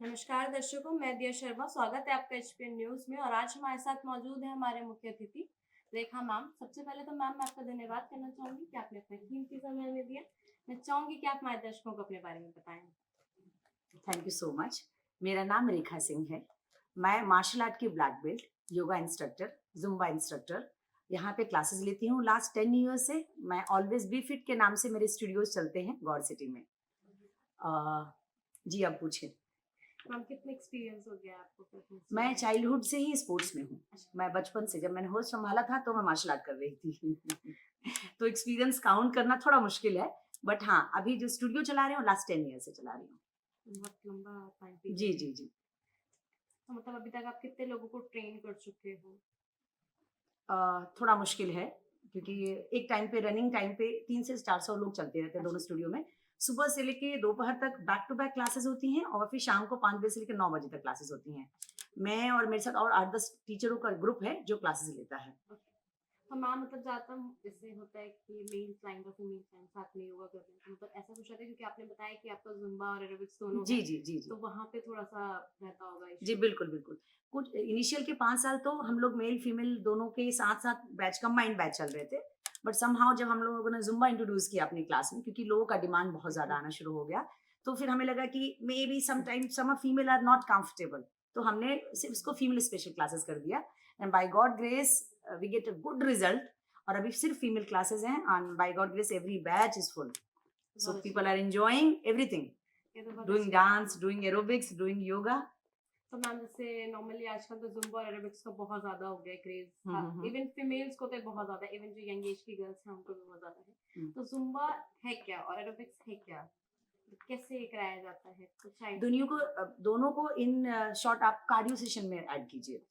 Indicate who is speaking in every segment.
Speaker 1: नमस्कार दर्शकों, मैं दिया शर्मा। स्वागत है आपका एचपीएन न्यूज में। और आज हमारे साथ मौजूद है हमारे मुख्य अतिथि रेखा मैम। सबसे पहले तो मैम मैं आपका धन्यवाद करना चाहूंगी कि आपने अपना कीमती समय हमें दिया। मैं चाहूंगी कि आप हमारे दर्शकों को अपने बारे में बताएं।
Speaker 2: Thank you so much. मेरा नाम रेखा सिंह है। मैं मार्शल आर्ट की black belt, yoga instructor, Zumba instructor यहाँ पे क्लासेस लेती हूँ लास्ट 10 ईयर से। मैं ऑलवेज बी फिट के नाम से मेरे स्टूडियोज चलते हैं गौर सिटी में। जी आप पूछे।
Speaker 1: मैम कितना एक्सपीरियंस हो गया आपको फिटनेस
Speaker 2: मैं
Speaker 1: में?
Speaker 2: चाइल्डहुड से ही स्पोर्ट्स में हूँ। मैं बचपन से जब मैंने होश संभाला था तो मैं मार्शल आर्ट कर रही थी। तो एक्सपीरियंस काउंट करना थोड़ा मुश्किल है, बट हाँ अभी जो स्टूडियो चला रही हूँ लास्ट 10 ईयर से चला रही हूँ।
Speaker 1: बहुत लंबा टाइम
Speaker 2: जी
Speaker 1: पीरियड है।
Speaker 2: जी जी।
Speaker 1: तो मतलब अभी तक आप कितने लोगों को ट्रेन कर चुके हो?
Speaker 2: थोड़ा मुश्किल है क्योंकि एक टाइम पे रनिंग टाइम पे 3 से 400 लोग चलते रहते हैं दोनों स्टूडियो में। सुबह से लेके दोपहर तक बैक टू बैक क्लासेस होती हैं और फिर शाम को 5 बजे से लेकर 9 बजे तक क्लासेस होती हैं। मैं और मेरे साथ और 8-10 टीचरों का ग्रुप है जो क्लासेस लेता है।
Speaker 1: तो मैम मतलब ज़्यादातर जैसे होता है कि मेल क्लाइंट और फीमेल क्लाइंट साथ में योगा कर रहे हैं, तो मतलब ऐसा कुछ रहता है क्योंकि आपने बताया कि आपका जुम्बा और एरोबिक्स दोनों
Speaker 2: जी,
Speaker 1: है,
Speaker 2: जी, जी, जी।
Speaker 1: तो वहाँ पे थोड़ा-सा रहता होगा
Speaker 2: जी,
Speaker 1: इश्यू।
Speaker 2: बिल्कुल, बिल्कुल। कुछ इनिशियल के 5 साल तो हम लोग मेल-फीमेल दोनों के साथ-साथ बैच कंबाइंड बैच चल रहे थे। बट समहाउ जब हम लोगों ने ज़ुम्बा इंट्रोड्यूस किया अपनी क्लास में क्योंकि लोगों का डिमांड बहुत ज़्यादा आना शुरू हो गया, तो फिर हमें लगा कि maybe sometimes some female are not comfortable, तो हमने सिर्फ इसको फीमेल स्पेशल क्लासेस कर दिया। And by God grace we get a good result. और अभी सिर्फ फीमेल क्लासेस हैं and by God grace every batch is full. So
Speaker 1: बहुत अच्छी
Speaker 2: पीपल आर
Speaker 1: बात है।
Speaker 2: एन्जॉयिंग एवरीथिंग,
Speaker 1: ये तो बहुत
Speaker 2: डूइंग
Speaker 1: अच्छी बात है।
Speaker 2: Dance, doing aerobics, doing yoga.
Speaker 1: तो मैम जैसे नॉर्मली आजकल तो ज़ुम्बा और एरोबिक्स का बहुत ज़्यादा हो गया है क्रेज़।
Speaker 2: हुँ, हुँ, हुँ।
Speaker 1: इवन फीमेल्स को तो बहुत ज़्यादा, इवन जो यंग एज की गर्ल्स हैं उनको भी बहुत ज़्यादा है।
Speaker 2: हुँ।
Speaker 1: तो ज़ुम्बा है क्या और एरोबिक्स है क्या? तो कैसे कराया जाता है? कुछ
Speaker 2: दोनों को इन शॉर्ट आप कार्डियो सेशन में ऐड कीजिए।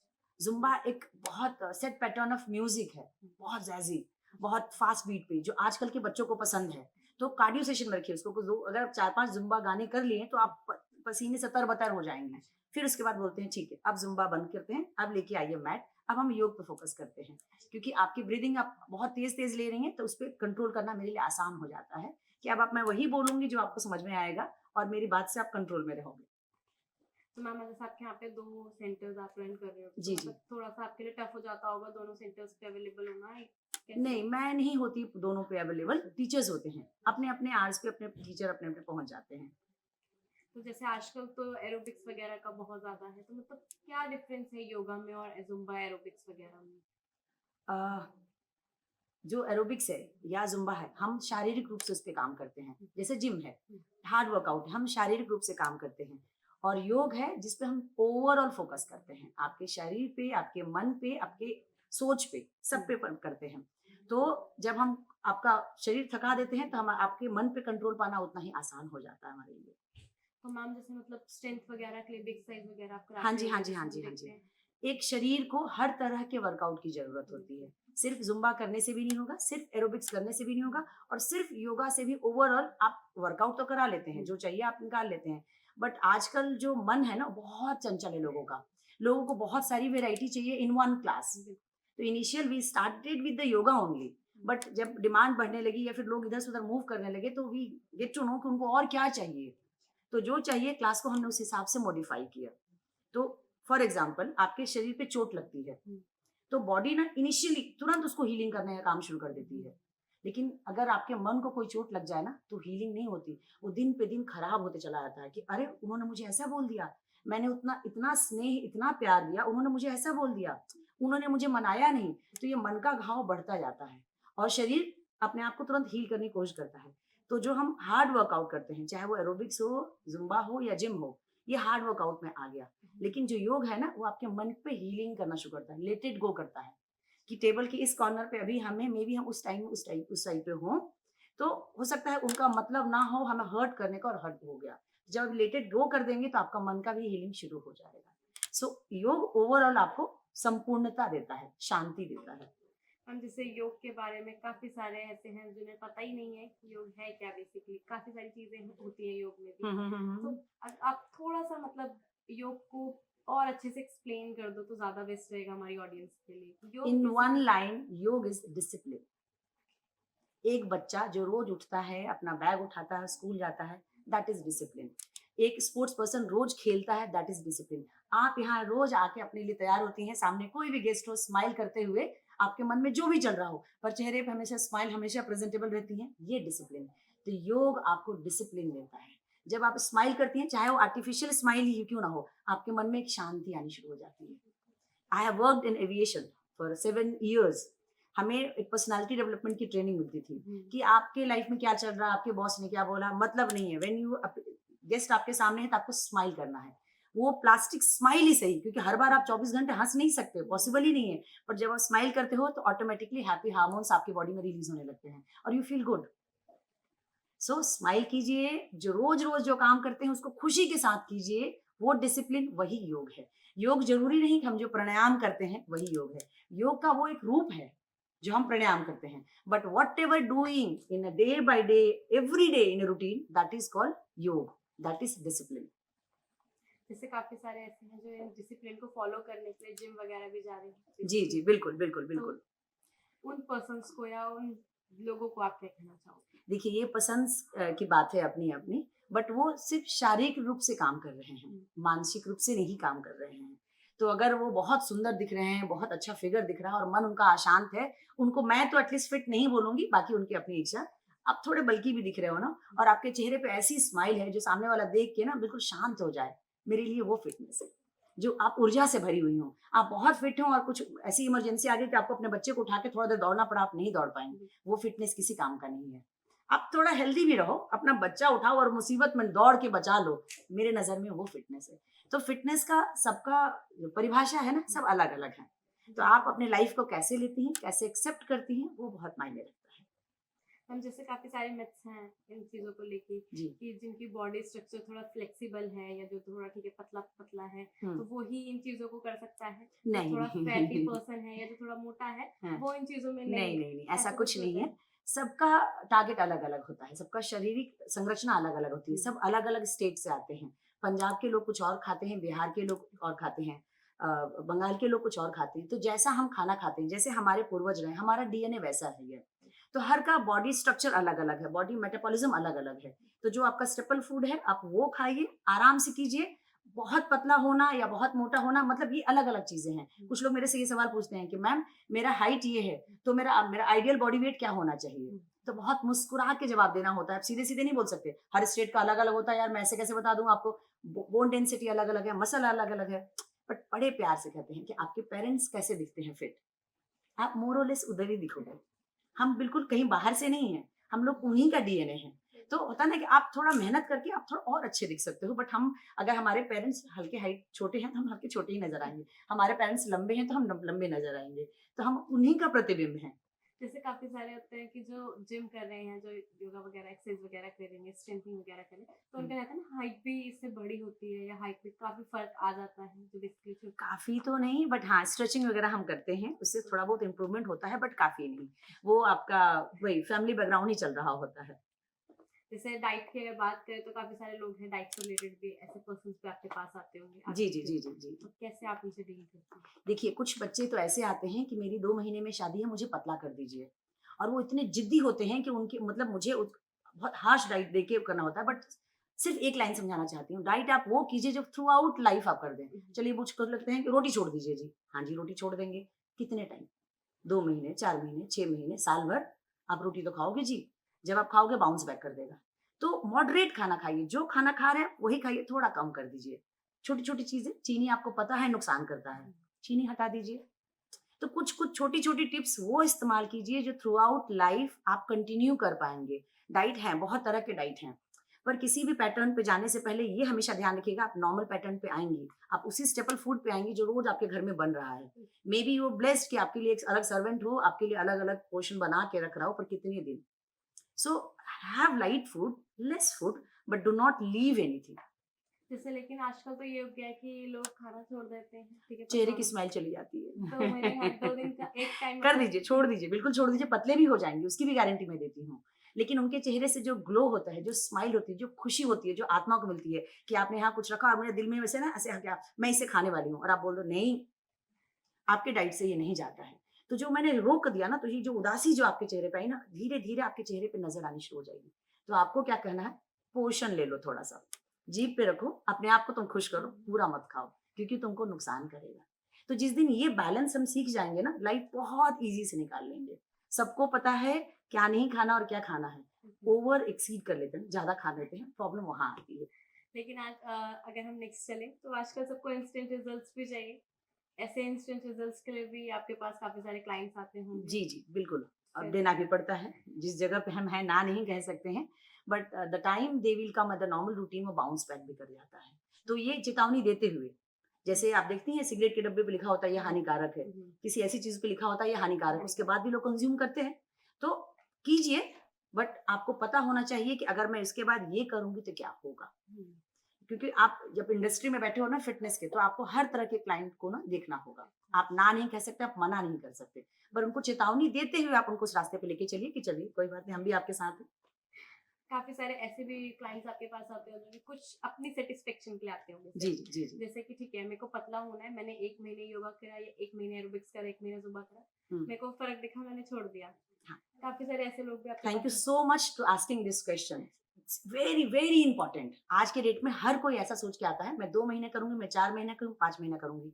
Speaker 2: ज़ुम्बा एक बहुत सेट पैटर्न ऑफ म्यूज़िक है, बहुत ज़ैज़ी, बहुत फ़ास्ट बीट पे जो आजकल के बच्चों को पसंद है। तो कार्डियो सेशन में रखिए उसको। अगर आप 4-5 ज़ुम्बा गाने कर लिए तो आप पसीने से तर-बतर हो जाएँगे। फिर उसके बाद बोलते हैं ठीक है, अब ज़ुम्बा बंद करते हैं, अब लेके आइए मैट, अब हम योग पे फ़ोकस करते हैं। क्योंकि आपकी ब्रीथिंग आप बहुत तेज़-तेज़ ले रही हैं, तो उसपे कंट्रोल करना मेरे लिए आसान हो जाता है कि अब आप मैं वही बोलूँगी जो आपको समझ में आएगा और मेरी बात से आप कंट्रोल में रहोगे।
Speaker 1: तो मैम जैसे आपके यहाँ पे 2 सेंटर्स आप रन कर रहे हो, तो
Speaker 2: जी, जी।
Speaker 1: मतलब थोड़ा-सा आपके लिए टफ हो जाता होगा दोनों सेंटर्स पे अवेलेबल होना, कैसे?
Speaker 2: नहीं, मैं नहीं होती दोनों पे अवेलेबल, टीचर्स होते हैं। अपने-अपने आवर्स पे अपने टीचर अपने-अपने पहुँच जाते हैं।
Speaker 1: तो जैसे आजकल तो एरोबिक्स वगैरह का बहुत ज़्यादा है, तो मतलब क्या डिफरेंस है योगा में और ज़ुम्बा एरोबिक्स वगैरह में?
Speaker 2: अ, जो एरोबिक्स है या ज़ुम्बा है, हम शारीरिक रूप से उस पे काम करते हैं। जैसे जिम है,
Speaker 1: हुँ,
Speaker 2: हार्ड वर्कआउट है, हम शारीरिक रूप से काम करते हैं। और योग है जिस पे हम ओवरऑल फ़ोकस करते हैं। आपके शरीर पे, आपके मन पे, आपके सोच पे,
Speaker 1: हुँ।
Speaker 2: सब पे करते हैं। तो जब हम आपका शरीर थका देते हैं तो हम आपके मन पे कंट्रोल पाना उतना ही आसान हो जाता है हमारे लिए।
Speaker 1: तो मैम जैसे मतलब स्ट्रेंथ वगैरह के लिए भी एक्सरसाइज वगैरह आप
Speaker 2: हाँ
Speaker 1: कराते
Speaker 2: जी, हाँ
Speaker 1: होंगे
Speaker 2: जी,
Speaker 1: जैसे
Speaker 2: हाँ
Speaker 1: हम
Speaker 2: जी, हाँ
Speaker 1: देखते
Speaker 2: जी।
Speaker 1: हैं।
Speaker 2: एक शरीर को हर तरह के वर्कआउट की ज़रूरत होती है। सिर्फ़ ज़ुम्बा करने से भी नहीं होगा, सिर्फ़ एरोबिक्स करने से भी नहीं होगा और सिर्फ़ योगा से भी ओवरऑल आप वर्कआउट तो करा लेते हैं, जो चाहिए आप निकाल लेते हैं। बट आजकल जो मन है ना, बहुत चंचल है लोगों का। लोगों को बहुत सारी वैरायटी चाहिए इन वन क्लास। तो initial we started with the yoga only, but जब डिमांड बढ़ने लगी या फिर लोग इधर से उधर मूव करने लगे तो वी गेट टू नो कि उनको और क्या चाहिए। तो जो चाहिए क्लास को हमने उस हिसाब से मॉडिफाई किया। तो फॉर एग्जाम्पल आपके शरीर पे चोट लगती है,
Speaker 1: हुँ,
Speaker 2: तो बॉडी ना इनिशियली तुरंत उसको हीलिंग करने का काम शुरू कर देती है। लेकिन अगर आपके मन को कोई चोट लग जाए ना तो हीलिंग नहीं होती। वो दिन पे दिन खराब होते चला जाता है कि अरे उन्होंने मुझे ऐसा बोल दिया, मैंने उतना इतना स्नेह इतना प्यार दिया, उन्होंने मुझे ऐसा बोल दिया, उन्होंने मुझे मनाया नहीं। तो ये मन का घाव बढ़ता जाता है और शरीर अपने आप को तुरंत हील करने की कोशिश करता है। तो जो हम हार्ड वर्कआउट करते हैं, चाहे वो एरोबिक्स हो, जुम्बा हो या जिम हो, ये हार्ड वर्कआउट में आ गया। लेकिन जो योग है ना वो आपके मन पे हीलिंग करना शुरू करता है, लेट इट गो करता है कि टेबल के इस कॉर्नर पे अभी हमें मे बी हम उस साइड पे हों, तो हो सकता है उनका मतलब ना हो हमें हर्ट करने का और हर्ट हो गया। जब लेट इट गो कर देंगे तो आपका मन का भी हीलिंग शुरू हो जाएगा। सो योग ओवरऑल आपको संपूर्णता देता है, शांति देता है।
Speaker 1: हम जैसे योग के बारे में काफ़ी सारे ऐसे हैं जिन्हें पता ही नहीं है कि योग है क्या बेसिकली, काफ़ी सारी चीज़ें होती हैं योग में भी।
Speaker 2: हुँ, हुँ, हुँ,
Speaker 1: तो
Speaker 2: हुँ।
Speaker 1: आप थोड़ा-सा मतलब योग को और अच्छे से एक्सप्लेन कर दो तो ज़्यादा बेस्ट रहेगा हमारी ऑडियंस के लिए। योग
Speaker 2: इन वन
Speaker 1: बेसिकली क्या है?
Speaker 2: लाइन योग इज़ डिसिप्लिन। एक बच्चा जो रोज उठता है, अपना बैग उठाता है, स्कूल जाता है, दैट इज़ डिसिप्लिन। एक स्पोर्ट्स पर्सन रोज खेलता है, दैट इज डिसिप्लिन। आप यहाँ रोज आके अपने लिए तैयार होती हैं, सामने कोई भी गेस्ट हो, स्माइल करते हुए, आपके मन में जो भी चल रहा हो पर चेहरे पे हमेशा स्माइल, हमेशा प्रेजेंटेबल रहती हैं, ये डिसिप्लिन। तो योग आपको डिसिप्लिन देता है। जब आप स्माइल करती हैं, चाहे वो आर्टिफिशियल स्माइल ही क्यों ना हो, आपके मन में एक शांति आनी शुरू हो जाती है। I have worked in aviation for 7 years। हमें एक पर्सनालिटी डेवलपमेंट की ट्रेनिंग मिलती थी कि आपके लाइफ में क्या चल रहा है, आपके बॉस ने क्या बोला, मतलब नहीं है। व्हेन यू गेस्ट आपके सामने है तो आपको स्माइल करना है, वो प्लास्टिक स्माइल ही सही, क्योंकि हर बार आप 24 घंटे हंस नहीं सकते, पॉसिबल ही नहीं है। पर जब आप स्माइल करते हो तो ऑटोमेटिकली हैप्पी हार्मोन्स आपकी बॉडी में रिलीज होने लगते हैं और you feel good. So smile कीजिए, जो रोज रोज जो काम करते हैं उसको खुशी के साथ कीजिए, वो डिसिप्लिन, वही योग है। योग जरूरी नहीं कि हम जो प्राणायाम करते हैं वही योग है, योग का वो एक रूप है जो हम प्राणायाम करते हैं। But what ever doing in a day by day, every day in routine, that is called योग, दैट इज डिसिप्लिन।
Speaker 1: जैसे काफी सारे ऐसे हैं जो डिसिप्लिन को फॉलो करने के लिए जिम वगैरह भी जा रहे हैं।
Speaker 2: जी जी, बिल्कुल बिल्कुल बिल्कुल।
Speaker 1: उन पर्सन्स को या उन लोगों को आप क्या कहना चाहोगे?
Speaker 2: देखिए, ये पसंद की बात है अपनी अपनी, बट वो सिर्फ शारीरिक रूप से काम कर रहे हैं, मानसिक रूप से नहीं काम कर रहे हैं। तो अगर वो बहुत सुंदर दिख रहे हैं, बहुत अच्छा फिगर दिख रहा है और मन उनका अशांत है, उनको मैं तो एटलीस्ट फिट नहीं बोलूंगी, बाकी उनकी अपनी इच्छा। आप थोड़े बल्कि भी दिख रहे हो ना, और आपके चेहरे पे ऐसी स्माइल है जो सामने वाला देख के ना बिल्कुल शांत हो जाए, मेरे लिए वो फिटनेस है। जो आप ऊर्जा से भरी हुई हो, आप बहुत फिट हो और कुछ ऐसी इमरजेंसी आ गई कि आपको अपने बच्चे को उठा के थोड़ा देर दौड़ना पड़ा, आप नहीं दौड़ पाएंगे, वो फिटनेस किसी काम का नहीं है। आप थोड़ा हेल्दी भी रहो, अपना बच्चा उठाओ और मुसीबत में दौड़ के बचा लो, मेरे नजर में वो फिटनेस है। तो फिटनेस का सबका जो परिभाषा है ना, सब अलग अलग है। तो आप अपने लाइफ को कैसे लेती हैं, कैसे एक्सेप्ट करती हैं, वो बहुत मायने रखता है।
Speaker 1: हम जैसे काफी सारे मिथ्स हैं इन चीजों को लेके
Speaker 2: जी।
Speaker 1: कि जिनकी बॉडी स्ट्रक्चर थोड़ा फ्लेक्सिबल है या जो थोड़ा ठीक है पतला पतला है
Speaker 2: हम्म।
Speaker 1: तो वो ही इन चीजों को कर सकता है,
Speaker 2: नहीं,
Speaker 1: जो थोड़ा
Speaker 2: नहीं,
Speaker 1: फैटी पर्सन है या जो थोड़ा मोटा है
Speaker 2: हाँ।
Speaker 1: वो इन चीजों में
Speaker 2: नहीं
Speaker 1: नहीं।
Speaker 2: नहीं नहीं, ऐसा
Speaker 1: ऐसा
Speaker 2: कुछ
Speaker 1: कुछ
Speaker 2: नहीं
Speaker 1: होता
Speaker 2: है। सबका टारगेट अलग अलग होता है, सबका शारीरिक संरचना अलग अलग होती है, सब अलग अलग स्टेट से आते हैं। पंजाब के लोग कुछ और खाते हैं, बिहार के लोग और खाते हैं, बंगाल के लोग कुछ और खाते हैं। तो जैसा हम खाना खाते हैं, जैसे हमारे पूर्वज रहे, हमारा डीएनए वैसा है ये। तो हर का बॉडी स्ट्रक्चर अलग अलग है, बॉडी मेटाबॉलिज्म अलग अलग है। तो जो आपका स्टेपल फूड है आप वो खाइए, आराम से कीजिए। बहुत पतला होना या बहुत मोटा होना, मतलब ये अलग अलग चीजें हैं। कुछ लोग मेरे से ये सवाल पूछते हैं कि मैम मेरा हाइट ये है, तो मेरा मेरा आइडियल बॉडी वेट क्या होना चाहिए। तो बहुत मुस्कुरा के जवाब देना होता है, आप सीधे सीधे नहीं बोल सकते, हर स्टेट का अलग अलग होता है यार, मैं ऐसे कैसे बता दूं आपको। बोन डेंसिटी अलग अलग है, मसल अलग अलग है। बट बड़े प्यार से कहते हैं कि आपके पेरेंट्स कैसे दिखते हैं फिट, आप मोरलेस उधर ही दिखोगे। हम बिल्कुल कहीं बाहर से नहीं है, हम लोग उन्हीं का डीएनए है। तो होता ना कि आप थोड़ा मेहनत करके आप थोड़ा और अच्छे दिख सकते हो। बट हम, अगर हमारे पेरेंट्स हल्के हाइट छोटे हैं तो हम हल्के छोटे ही नजर आएंगे, हमारे पेरेंट्स लंबे हैं तो हम लंबे नजर आएंगे। तो हम उन्हीं का प्रतिबिंब है।
Speaker 1: जैसे काफी सारे होते हैं कि जो जिम कर रहे हैं, जो योगा वगैरह एक्सरसाइज वगैरह करेंगे, स्ट्रेंथिंग वगैरह करें, तो उनका रहता है ना हाइट भी इससे बड़ी होती है या हाइट में काफी फर्क आ जाता है, जो बेसिकली
Speaker 2: काफी तो नहीं, बट हाँ स्ट्रेचिंग वगैरह हम करते हैं, उससे थोड़ा बहुत इम्प्रूवमेंट होता है, बट काफी नहीं। वो आपका वही फैमिली बैकग्राउंड ही चल रहा होता है।
Speaker 1: जैसे डाइट की अगर बात करें तो काफी सारे लोग हैं डाइट से रिलेटेड भी, ऐसे पर्सन भी आपके पास आते होंगे।
Speaker 2: जी जी जी जी जी।
Speaker 1: तो कैसे आप उनसे डील करते हैं?
Speaker 2: देखिए, कुछ बच्चे तो ऐसे आते हैं कि मेरी 2 महीने में शादी है, मुझे पतला कर दीजिए। और वो इतने जिद्दी होते हैं कि उनके मतलब मुझे बहुत हार्श डाइट दे के करना होता है। बट सिर्फ एक लाइन समझाना चाहती हूँ, डाइट आप वो कीजिए जो थ्रू आउट लाइफ आप कर दें। चलिए मुझको लगते हैं कि रोटी छोड़ दीजिए जी, हाँ जी रोटी छोड़ देंगे। कितने टाइम, 2 महीने, 4 महीने, 6 महीने, साल भर आप रोटी तो खाओगे जी। जब आप खाओगे बाउंस बैक कर देगा। तो मॉडरेट खाना खाइए, जो खाना खा रहे हैं वही खाइए, थोड़ा कम कर दीजिए। छोटी छोटी चीजें, चीनी आपको पता है नुकसान करता है, चीनी हटा दीजिए। तो कुछ कुछ छोटी छोटी टिप्स वो इस्तेमाल कीजिए जो थ्रू आउट लाइफ आप कंटिन्यू कर पाएंगे। डाइट है, बहुत तरह के डाइट हैं, पर किसी भी पैटर्न पे जाने से पहले ये हमेशा ध्यान रखिएगा, आप नॉर्मल पैटर्न पे आएंगी, आप उसी स्टेपल फूड पे आएंगी जो रोज आपके घर में बन रहा है। मे बी वो ब्लेस्ड कि आपके लिए एक अलग सर्वेंट हो, आपके लिए अलग अलग पोर्शन बना के रख रहा हो, पर कितने दिन। So have light food, less food, but do not leave anything.
Speaker 1: जैसे लेकिन आजकल तो ये हो गया है कि लोग खाना छोड़ देते हैं, ठीक है,
Speaker 2: चेहरे की स्माइल चली जाती है।
Speaker 1: 2 महीने 2 दिन का एक टाइम
Speaker 2: कर दीजिए, छोड़ दीजिए, बिल्कुल छोड़ दीजिए, पतले भी हो जाएंगे, उसकी भी गारंटी मैं देती हूँ। लेकिन उनके चेहरे से जो ग्लो होता है, जो स्माइल होती है, जो खुशी होती है, जो आत्मा को मिलती है कि आपने यहाँ कुछ रखा और मेरे दिल में वैसे ना ऐसे क्या मैं इसे खाने वाली हूँ, और आप बोल दो नहीं, आपके डाइट से ये नहीं जाता है। तो जो मैंने रोक दिया ना, तो ये जो उदासी जो आपके चेहरे पे आई ना, धीरे धीरे आपके चेहरे पे नजर आनी शुरू हो जाएगी। तो आपको क्या कहना है, पोषण ले लो थोड़ा सा, जीभ पे रखो, अपने आप को तुम खुश करो, पूरा मत खाओ क्योंकि तुमको नुकसान करेगा। तो जिस दिन ये बैलेंस हम सीख जाएंगे ना, लाइफ बहुत इजी से निकाल लेंगे। सबको पता है क्या नहीं खाना और क्या खाना है, ओवर एक्सीड कर लेते हैं, ज्यादा खा लेते हैं, प्रॉब्लम वहां आती है।
Speaker 1: लेकिन आज अगर हम नेक्स्ट चलें तो आजकल सबको इंस्टेंट रिजल्ट्स भी चाहिए। ऐसे इंस्टेंट रिजल्ट्स के लिए भी आपके पास काफी सारे क्लाइंट्स आते होंगे।
Speaker 2: जी जी बिल्कुल, अब
Speaker 1: फिर
Speaker 2: देना भी पड़ता है। जिस जगह पे हम हैं ना नहीं कह सकते हैं, but the time they will come, the normal routine वो बाउंस बैक भी कर जाता है। तो ये चेतावनी देते हुए, जैसे आप देखती हैं सिगरेट के डब्बे पे लिखा होता है ये हानिकारक है, किसी ऐसी चीज पे लिखा होता है ये हानिकारक है, उसके बाद भी लोग कंज्यूम करते हैं। तो कीजिए, बट आपको पता होना चाहिए कि अगर मैं इसके बाद ये करूंगी तो क्या होगा। क्योंकि आप जब इंडस्ट्री में बैठे हो ना फिटनेस के, तो आपको हर तरह के क्लाइंट को ना देखना होगा। आप ना नहीं कह सकते, आप मना नहीं कर सकते, पर उनको चेतावनी देते हुए आप उनको उस रास्ते पे लेके चलिए कि चलिए कोई बात नहीं, हम भी आपके साथ हैं।
Speaker 1: काफी सारे ऐसे भी क्लाइंट्स आपके पास आते होंगे जो कुछ अपनी सेटिस्फेक्शन के लिए आते होंगे।
Speaker 2: जी जी जी।
Speaker 1: जैसे कि ठीक है, मेरे को पतला होना है, मैंने 1 महीने योगा करा या 1 महीने एरोबिक्स करा, 1 महीने जुम्बा करा, मेरे को फर्क दिखा, मैंने छोड़ दिया।
Speaker 2: हाँ।
Speaker 1: काफी सारे ऐसे लोग भी आपके
Speaker 2: थैंक यू
Speaker 1: पास
Speaker 2: so much to asking this question. It's very very important. आज के डेट में हर कोई ऐसा सोच के आता है मैं 2 महीने करूंगी, मैं 4 महीने करूंगी, 5 महीने करूंगी।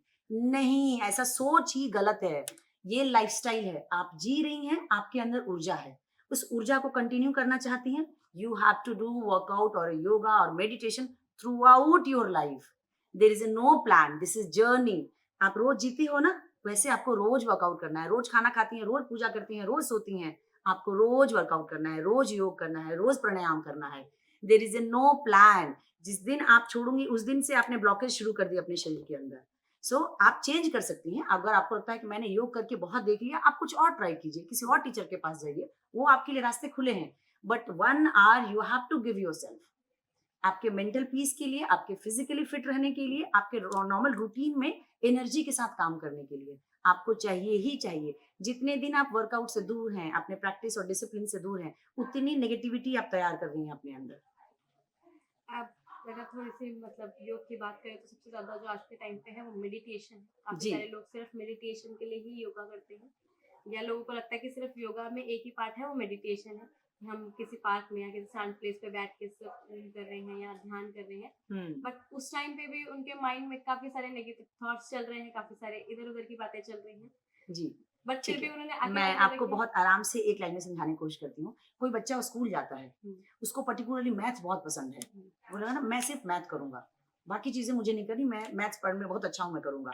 Speaker 2: नहीं, ऐसा सोच ही गलत है। ये लाइफस्टाइल है, आप जी रही हैं, आपके अंदर ऊर्जा है, उस ऊर्जा को कंटिन्यू करना चाहती हैं, you have to do workout और योगा और meditation throughout your life. There is a no plan, this is journey. आप रोज जीती हो ना, वैसे आपको रोज वर्कआउट करना है। रोज खाना खाती हैं, रोज पूजा करती हैं, रोज सोती हैं, आपको रोज वर्कआउट करना है, रोज योग करना है, रोज प्राणायाम करना है। There is a no plan. जिस दिन आप छोड़ूंगी उस दिन से आपने ब्लॉकेज शुरू कर दी अपने शरीर के अंदर। सो आप चेंज कर सकती हैं। अगर आपको लगता है कि मैंने योग करके बहुत देख लिया, आप कुछ और ट्राई कीजिए, किसी और टीचर के पास जाइए, वो आपके लिए रास्ते खुले हैं। But 1 hour you have to give yourself, आपके मेंटल पीस के लिए, आपके फिजिकली फिट रहने के लिए, आपके नॉर्मल रूटीन में एनर्जी के साथ काम करने के लिए आपको चाहिए ही चाहिए। जितने दिन आप वर्कआउट से दूर हैं, अपने प्रैक्टिस और डिसिप्लिन से दूर हैं, उतनी नेगेटिविटी आप तैयार कर रही हैं अपने अंदर।
Speaker 1: आप अगर थोड़ी-सी मतलब योग की बात करें तो सबसे ज़्यादा जो आज के टाइम पे है वो मेडिटेशन है। काफ़ी
Speaker 2: जी
Speaker 1: सारे लोग सिर्फ मेडिटेशन के लिए ही योगा करते हैं, या लोगों को लगता है कि सिर्फ योगा में एक ही पार्ट है वो मेडिटेशन है। हम किसी पार्क में या किसी शांत प्लेस पे बैठ के सिर्फ कर रहे हैं या ध्यान कर रहे हैं। बट उस टाइम पे भी उनके माइंड में काफ़ी सारे नेगेटिव थॉट्स चल रहे हैं, काफ़ी सारे इधर-उधर की बातें चल रही हैं।
Speaker 2: जी
Speaker 1: बट फिर
Speaker 2: ठीक
Speaker 1: भी
Speaker 2: है,
Speaker 1: उन्होंने आगे
Speaker 2: मैं
Speaker 1: आगे
Speaker 2: आपको
Speaker 1: करके
Speaker 2: बहुत आराम से एक लाइन में समझाने की कोशिश करती हूँ। कोई बच्चा स्कूल जाता है, उसको पर्टिकुलरली मैथ्स बहुत पसंद है, बोलेगा ना मैं सिर्फ मैथ करूंगा, बाकी चीजें मुझे नहीं करनी, मैं मैथ्स पढ़ने में बहुत अच्छा हूँ, मैं करूंगा।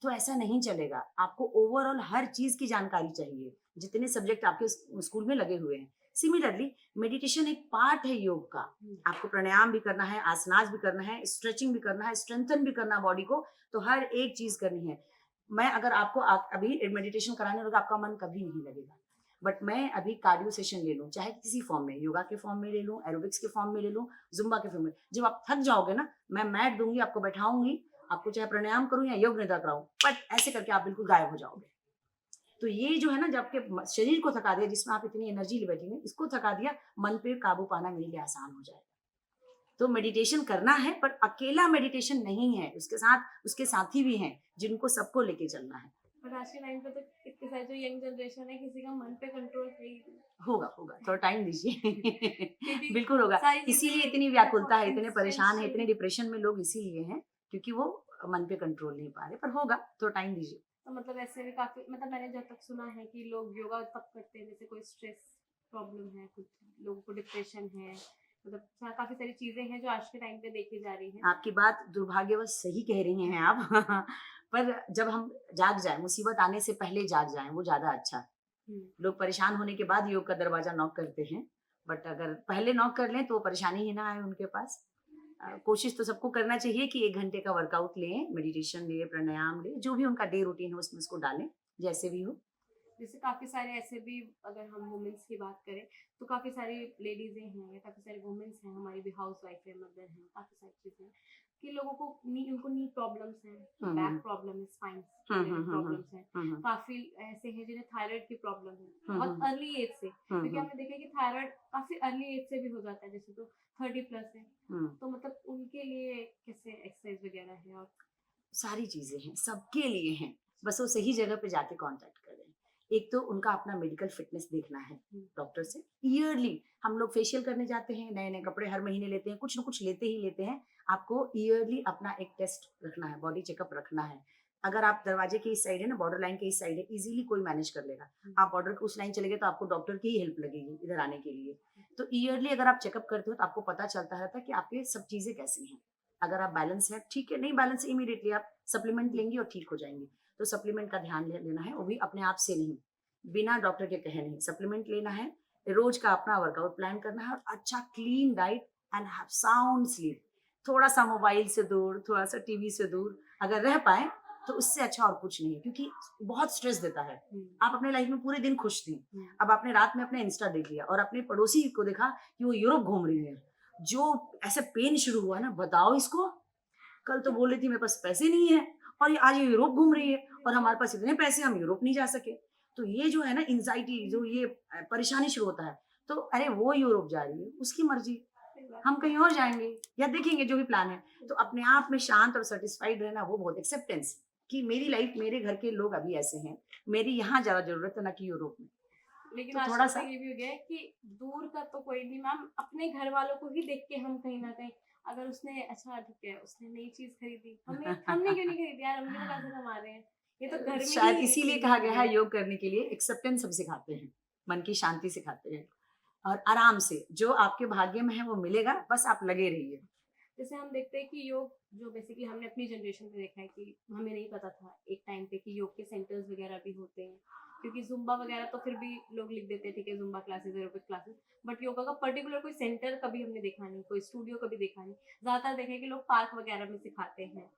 Speaker 2: तो ऐसा नहीं चलेगा। आपको ओवरऑल हर चीज की जानकारी चाहिए, जितने सब्जेक्ट आपके स्कूल में लगे हुए हैं। सिमिलरली मेडिटेशन एक पार्ट है योग का। आपको प्राणायाम भी करना है, आसनास भी करना है, स्ट्रेचिंग भी करना है, स्ट्रेंथन भी करना है बॉडी को, तो हर एक चीज करनी है। मैं अगर आपको अभी मेडिटेशन कराने लगा, आपका मन कभी नहीं लगेगा। बट मैं अभी कार्डियो सेशन ले लूँ, चाहे किसी फॉर्म में, योगा के फॉर्म में ले लूँ, एरोबिक्स के फॉर्म में ले लूँ, जुम्बा के फॉर्म में, जब आप थक जाओगे ना, मैं मैट दूंगी, आपको बैठाऊंगी, आपको चाहे प्राणायाम करूँ या योग निद्रा कराऊं, बट ऐसे करके आप बिल्कुल गायब हो जाओगे। तो ये जो है ना, जब आपके शरीर को थका दिया, जिसमें आप इतनी एनर्जी ले बैठी हैं, इसको थका दिया, मन पे काबू पाना मेरे लिए आसान हो जाएगा। तो मेडिटेशन करना है, पर अकेला मेडिटेशन नहीं है, उसके साथ उसके साथी भी हैं जिनको सबको लेके चलना है।
Speaker 1: और आज के टाइम पे तो इतनी सारी जो यंग जनरेशन है, किसी का मन पे कंट्रोल है ही नहीं।
Speaker 2: होगा होगा, थोड़ा टाइम दीजिए।
Speaker 1: क्योंकि
Speaker 2: बिल्कुल होगा।
Speaker 1: सारी
Speaker 2: इसीलिए
Speaker 1: चीजें
Speaker 2: इतनी व्याकुलता
Speaker 1: बहुत
Speaker 2: है, इतने परेशान है, इतने
Speaker 1: इंस्टेंशियल।
Speaker 2: डिप्रेशन में लोग इसीलिए हैं, क्योंकि वो मन पे कंट्रोल नहीं पा रहे। पर होगा, थोड़ा टाइम दीजिए।
Speaker 1: तो मतलब ऐसे भी काफी, मतलब मैंने जब तक सुना है कि लोग योगा तब करते हैं जैसे कोई स्ट्रेस प्रॉब्लम है, कुछ लोगों को डिप्रेशन है, मतलब काफी सारी चीजें हैं जो आज के टाइम पे देखी जा रही हैं।
Speaker 2: आपकी बात दुर्भाग्यवश सही कह रही हैं आप। पर जब हम जाग जाए, मुसीबत आने से पहले जाग जाए, वो ज्यादा अच्छा। लोग परेशान होने के बाद योग का दरवाजा नॉक करते हैं, बट अगर पहले नॉक कर लें तो वो परेशानी ही ना आए उनके पास। कोशिश तो सबको करना चाहिए कि 1 घंटे का वर्कआउट लें, मेडिटेशन लें, प्राणायाम लें, जो भी उनका डे रूटीन हो उसमें उसको डालें, जैसे भी हो।
Speaker 1: जैसे काफी सारे ऐसे भी, अगर हम वुमेन्स की बात करें तो काफी सारी लेडीजें हैं या काफी सारी वुमेन्स हैं, हमारी भी हाउस वाइफ है, मदर हैं, काफी सारी चीजें हैं कि लोगों को उनको नी प्रॉब्लम्स हैं, बैक प्रॉब्लम है, स्पाइन प्रॉब्लम्स हैं, काफी ऐसे हैं जिन्हें थायराइड की प्रॉब्लम है बहुत अर्ली एज से, क्योंकि हमने देखा कि थायराइड काफी अर्ली एज से भी हो जाता है, जैसे तो 30+ है, तो मतलब उनके लिए कैसे एक्सरसाइज वगैरह है और
Speaker 2: सारी चीजें हैं, सबके लिए हैं, बस वो सही जगह पे जाके कांटेक्ट करें। एक तो उनका अपना मेडिकल फिटनेस देखना है डॉक्टर से। ईयरली हम लोग फेशियल करने जाते हैं, नए नए कपड़े हर महीने लेते हैं, कुछ ना कुछ लेते ही लेते हैं। आपको ईयरली अपना एक टेस्ट रखना है, बॉडी चेकअप रखना है। अगर आप दरवाजे के इस साइड है ना, बॉर्डर लाइन के इस साइड है, इजीली कोई मैनेज कर लेगा। आप बॉर्डर के उस लाइन चले गए तो आपको डॉक्टर की ही हेल्प लगेगी इधर आने के लिए। तो ईयरली अगर आप चेकअप करते हो तो आपको पता चलता रहता है कि आपके सब चीजें कैसी हैं। अगर आप बैलेंस है ठीक है, नहीं बैलेंस इमीडिएटली आप सप्लीमेंट लेंगी और ठीक हो जाएंगी। तो सप्लीमेंट का ध्यान लेना है, वो भी अपने आप से नहीं, बिना डॉक्टर के कहे नहीं। सप्लीमेंट लेना है, रोज का अपना वर्कआउट प्लान करना है, और अच्छा clean diet and have sound sleep. थोड़ा सा मोबाइल से दूर, थोड़ा सा टीवी से दूर अगर रह पाए तो उससे अच्छा और कुछ नहीं है, क्योंकि बहुत स्ट्रेस देता है। आप अपने लाइफ में पूरे दिन खुश थी, अब आपने रात में अपना इंस्टा देख लिया और अपने पड़ोसी को देखा कि वो यूरोप घूम रही है, जो ऐसे पेन शुरू हुआ ना, बताओ इसको। कल तो बोल रही थी मेरे पास पैसे नहीं है, और ये आज ये यूरोप घूम रही है, और हमारे पास इतने पैसे हम यूरोप नहीं जा सके। तो ये जो है ना एंजाइटी, जो ये परेशानी शुरू होता है, तो अरे वो यूरोप जा रही है, उसकी मर्जी, हम कहीं और जाएंगे या देखेंगे जो भी प्लान है। तो अपने आप में शांत और सेटिस्फाइड रहना, वो बहुत एक्सेप्टेंस कि मेरी लाइफ, मेरे घर के लोग अभी ऐसे हैं, मेरी यहाँ ज्यादा जरूरत है ना कि यूरोप में।
Speaker 1: लेकिन
Speaker 2: तो
Speaker 1: आजकल
Speaker 2: थोड़ा
Speaker 1: तो
Speaker 2: सा
Speaker 1: ये भी हो गया है कि दूर का तो कोई नहीं मैम, अपने घर वालों को ही देख के हम कहीं ना कहीं, अगर उसने अच्छा ठीक है उसने नई चीज खरीदी, हमने क्यों नहीं खरीदी यार, हम भी तो पैसे कमा रहे हैं, ये तो घर में
Speaker 2: शायद
Speaker 1: ही
Speaker 2: इसीलिए
Speaker 1: चीजें
Speaker 2: कहा
Speaker 1: हो
Speaker 2: गया
Speaker 1: गई
Speaker 2: है
Speaker 1: है।
Speaker 2: योग करने के लिए एक्सेप्टेंस हम सिखाते हैं, मन की शांति सिखाते हैं, और आराम से जो आपके भाग्य में है वो मिलेगा, बस आप लगे रहिए।
Speaker 1: जैसे हम देखते हैं कि योग जो बेसिकली हमने अपनी जनरेशन में देखा है कि हमें नहीं पता था एक टाइम पे कि योग के सेंटर्स वगैरह भी होते हैं, क्योंकि जुम्बा वगैरह तो फिर भी लोग लिख देते हैं ठीक है Zumba classes aerobic classes, but yoga का पर्टिकुलर कोई सेंटर कभी हमने देखा नहीं, कोई स्टूडियो कभी देखा नहीं। ज्यादातर देखा है कि लोग पार्क वगैरह में सिखाते हैं,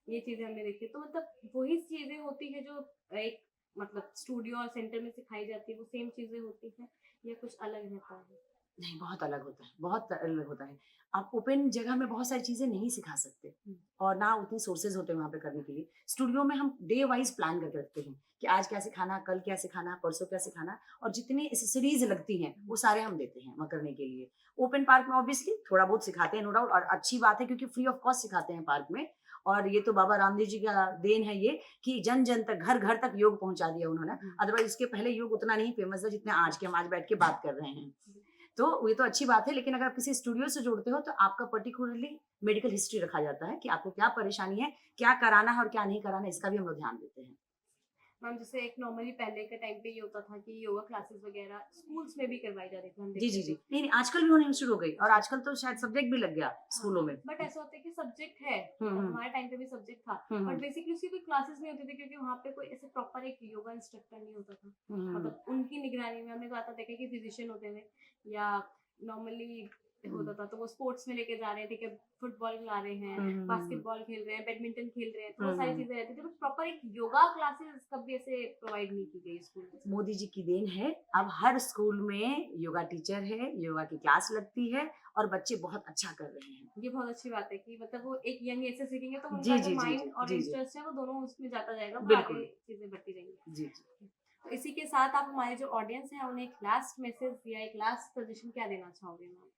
Speaker 1: ये चीजें हमने देखी। तो मतलब वही चीजें होती है जो एक मतलब स्टूडियो और सेंटर में सिखाई जाती है, वो सेम चीजें होती हैं या कुछ अलग रहता है?
Speaker 2: नहीं, बहुत अलग होता है, बहुत अलग होता है। आप ओपन जगह में बहुत सारी चीज़ें नहीं सिखा सकते, और ना उतने सोर्सेज़ होते हैं वहाँ पे करने के लिए। स्टूडियो में हम डे वाइज़ प्लान करके रखते हैं कि आज क्या सिखाना, कल क्या सिखाना, परसों क्या सिखाना, और जितनी एक्सेसरीज़ लगती हैं, वो सारे हम देते हैं वहाँ करने के लिए। ओपन पार्क में ऑब्वियसली थोड़ा बहुत सिखाते हैं, नो डाउट, और अच्छी बात है क्योंकि फ्री ऑफ कॉस्ट सिखाते हैं पार्क में। और ये तो बाबा रामदेव जी का देन है ये, कि जन-जन तक, घर-घर तक योग पहुँचा दिया उन्होंने। अदरवाइज़ इसके पहले योग उतना नहीं फेमस था जितना आज के हम आज बैठ के बात कर रहे हैं। तो ये तो अच्छी बात है, लेकिन अगर आप किसी स्टूडियो से जुड़ते हो तो आपका पर्टिकुलरली मेडिकल हिस्ट्री रखा जाता है कि आपको क्या परेशानी है, क्या कराना है और क्या नहीं कराना है, इसका भी हम लोग ध्यान देते हैं।
Speaker 1: मैम जैसे एक नॉर्मली पहले के टाइम पे ये होता था कि योगा क्लासेस वगैरह स्कूल्स में भी करवाई जाती थी, हम
Speaker 2: जी,
Speaker 1: देखते
Speaker 2: जी, जी।
Speaker 1: थे।
Speaker 2: नहीं, नहीं, आजकल भी होनी शुरू हो गई, और आजकल तो शायद सब्जेक्ट भी लग गया स्कूलों में।
Speaker 1: बट ऐसा होता है कि सब्जेक्ट है,
Speaker 2: हुँ, हुँ।
Speaker 1: हमारे टाइम पे भी सब्जेक्ट था,
Speaker 2: हुँ,
Speaker 1: बट
Speaker 2: हुँ।
Speaker 1: बेसिकली उसकी कोई क्लासेस नहीं होती थी क्योंकि वहाँ पे कोई ऐसे प्रॉपर एक योगा इंस्ट्रक्टर नहीं होता था।
Speaker 2: हुँ, हुँ, हुँ।
Speaker 1: मतलब उनकी निगरानी में हमने ज़्यादा देखा कि फिजिशियन होते थे, या नॉर्मली होता था तो वो स्पोर्ट्स में लेके जा रहे हैं, ठीक है फुटबॉल खिला रहे हैं,
Speaker 2: हुँ, हुँ, हुँ, हुँ।
Speaker 1: बास्केटबॉल खेल रहे हैं, बैडमिंटन खेल रहे हैं, तो
Speaker 2: हुँ,
Speaker 1: वो सारी
Speaker 2: हुँ।
Speaker 1: चीजें रहती थी, बट प्रॉपर एक योगा क्लासेस कभी ऐसे प्रोवाइड नहीं की गई स्कूल में।
Speaker 2: मोदी जी की देन है, अब हर स्कूल में योगा टीचर है, योगा की क्लास लगती है, और बच्चे बहुत अच्छा कर रहे हैं।
Speaker 1: ये बहुत अच्छी बात है कि मतलब वो एक यंग एज से सीखेंगे तो
Speaker 2: जी,
Speaker 1: उनका जो
Speaker 2: जी, जी, जी।
Speaker 1: माइंड और
Speaker 2: जी, जी।
Speaker 1: इंटरेस्ट है वो दोनों उसमें जाता जाएगा, तो आगे
Speaker 2: बिल्कुल।
Speaker 1: चीजें बढ़ती जाएंगी।
Speaker 2: जी, जी।
Speaker 1: तो इसी के साथ आप हमारे जो ऑडियंस है उन्हें एक लास्ट मैसेज या एक लास्ट सजेशन क्या देना चाहोगे मैम?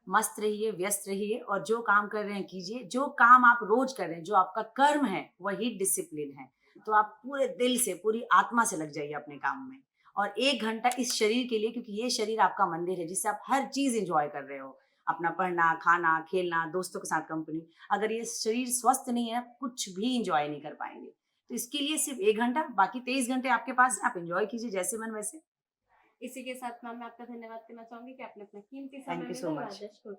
Speaker 2: मस्त रहिए, व्यस्त रहिए, और जो काम कर रहे हैं कीजिए। जो काम आप रोज कर रहे हैं, जो आपका कर्म है, वही डिसिप्लिन है। तो आप पूरे दिल से, पूरी आत्मा से लग जाइए अपने काम में, और 1 घंटा इस शरीर के लिए, क्योंकि ये शरीर आपका मंदिर है जिससे आप हर चीज़ एन्जॉय कर रहे हो। अपना पढ़ना, खाना, खेलना, दोस्तों के साथ कंपनी। अगर ये शरीर स्वस्थ नहीं है, कुछ भी एन्जॉय नहीं कर पाएँगे। तो इसके लिए सिर्फ़ 1 घंटा, बाकी 23 घंटे आपके पास हैं, आप एन्जॉय कीजिए जैसे मन वैसे।
Speaker 1: इसी के साथ मैम मैं आपका धन्यवाद करना चाहूंगी कि आपने अपना कीमती समय
Speaker 2: थैंक यू सो
Speaker 1: मिला
Speaker 2: मच।
Speaker 1: राजेश को